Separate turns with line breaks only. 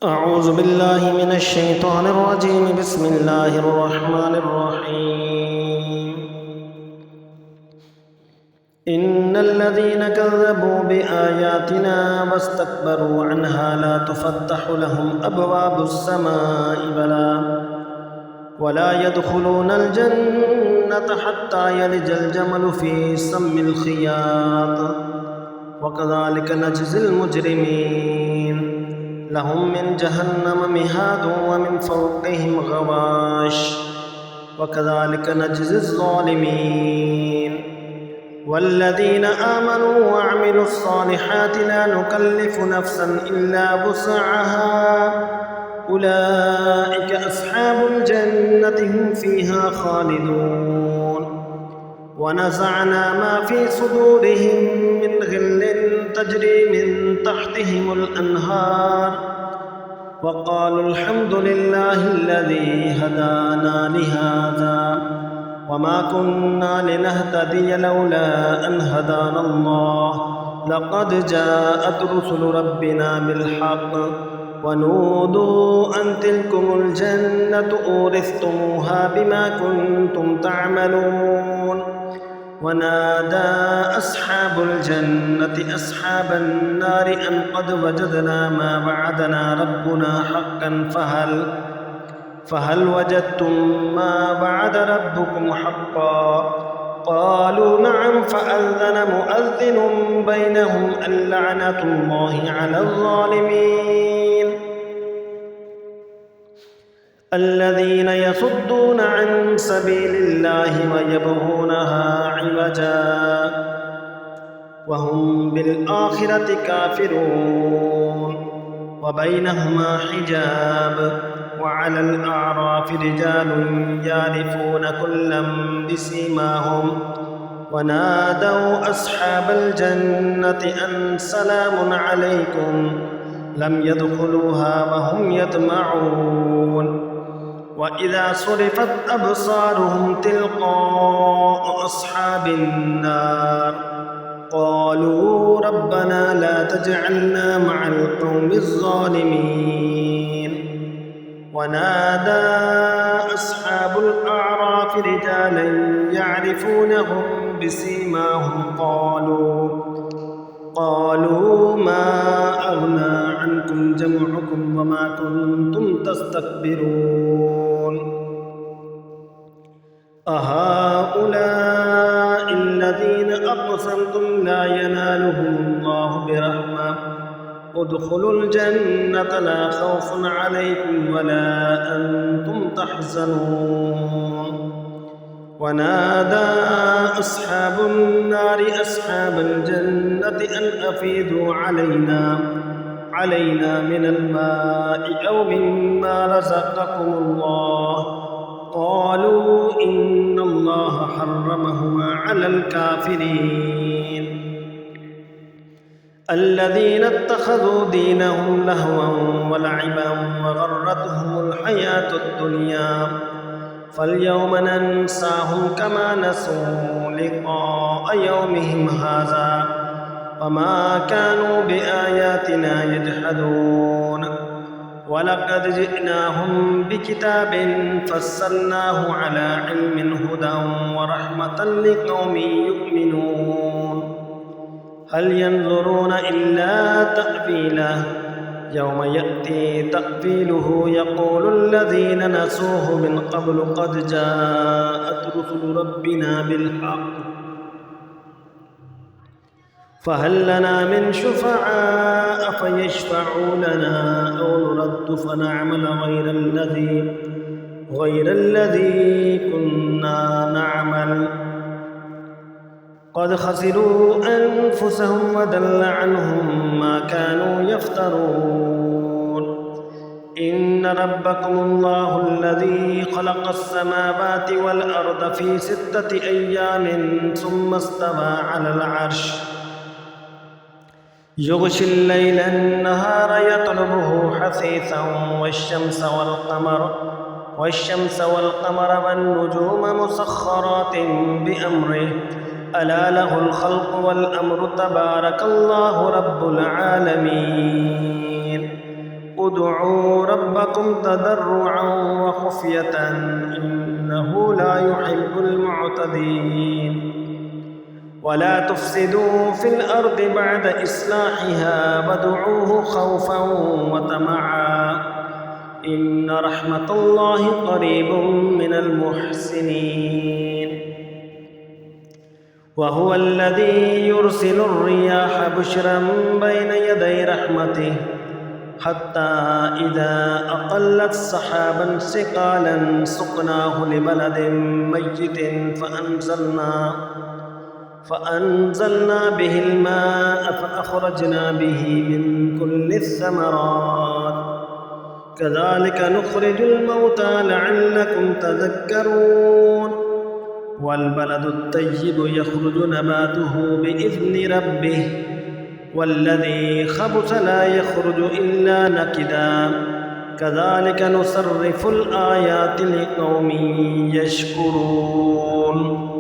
أعوذ بالله من الشيطان الرجيم. بسم الله الرحمن الرحيم. إن الذين كذبوا بآياتنا واستكبروا عنها لا تفتح لهم أبواب السماء ولا يدخلون الجنة حتى يلج الجمل في سم الخياط وكذلك نجزي المجرمين. لهم من جهنم مهاد ومن فوقهم غواش وكذلك نجزي الظالمين. والذين آمنوا وعملوا الصالحات لا نكلف نفسا إلا وسعها أولئك أصحاب الجنة هم فيها خالدون. ونزعنا ما في صدورهم من غل تجري من تحتهم الأنهار وقالوا الحمد لله الذي هدانا لهذا وما كنا لنهتدي لولا أن هدانا الله لقد جاءت رسل ربنا بالحق ونودوا أن تلكم الجنة أورثتموها بما كنتم تعملون. ونادى أصحاب الجنة أصحاب النار أن قد وجدنا ما وعدنا ربنا حقا فهل وجدتم ما وعد ربكم حقا؟ قالوا نعم. فأذن مؤذن بينهم اللعنة الله على الظالمين. الذين يصدون عن سبيل الله ويبغونها عوجا وهم بالآخرة كافرون وبينهما حجاب. وعلى الأعراف رجال يعرفون كلا بسيماهم ونادوا أصحاب الجنة أن سلام عليكم لم يدخلوها وهم يطمعون. وإذا صرفت أبصارهم تلقاء أصحاب النار قالوا ربنا لا تجعلنا مع القوم الظالمين. ونادى أصحاب الأعراف رجالا يعرفونهم بسيماهم قالوا ما أغنى عنكم جمعكم وما كنتم تستكبرون أهؤلاء الذين أقسمتم لا ينالهم الله برحمة ادخلوا الجنة لا خوف عليكم ولا أنتم تحزنون. ونادى أصحاب النار أصحاب الجنة أن أفيدوا علينا من الماء أو مما رزقكم الله قالوا إن الله حرمهما على الكافرين. الذين اتخذوا دينهم لهوا ولعبا وغرتهم الحياة الدنيا فاليوم ننساهم كما نسوا لقاء يومهم هذا وما كانوا بآياتنا يجحدون. ولقد جئناهم بكتاب فصلناه على علم هدى ورحمة لقوم يؤمنون. هل ينظرون إلا تأويله يوم يأتي تأويله يقول الذين نسوه من قبل قد جاءت رسل ربنا بالحق فهل لنا من شفعاء فيشفعوا لنا أو نرد فنعمل غير الذي كنا نعمل قد خسروا أنفسهم وضل عنهم ما كانوا يفترون. إن ربكم الله الذي خلق السماوات والأرض في 6 أيام ثم استوى على العرش يغشي الليل النهار يطلبه حثيثا والشمس والقمر والنجوم مسخرات بأمره ألا له الخلق والأمر تبارك الله رب العالمين ادعوا ربكم تضرعا وخفية إنه لا يحب المعتدين ولا تفسدوا في الأرض بعد إصلاحها وادعوه خوفا وطمعا إن رحمة الله قريب من المحسنين وهو الذي يرسل الرياح بشرا بين يدي رحمته حتى إذا أقلت سحابا ثقالا سقناه لبلد ميت فأنزلنا به الماء فأخرجنا به من كل الثمرات كذلك نخرج الموتى لعلكم تذكرون والبلد الطيب يخرج نباته بإذن ربه والذي خبث لا يخرج إلا نكدا كذلك نصرف الآيات لقوم يشكرون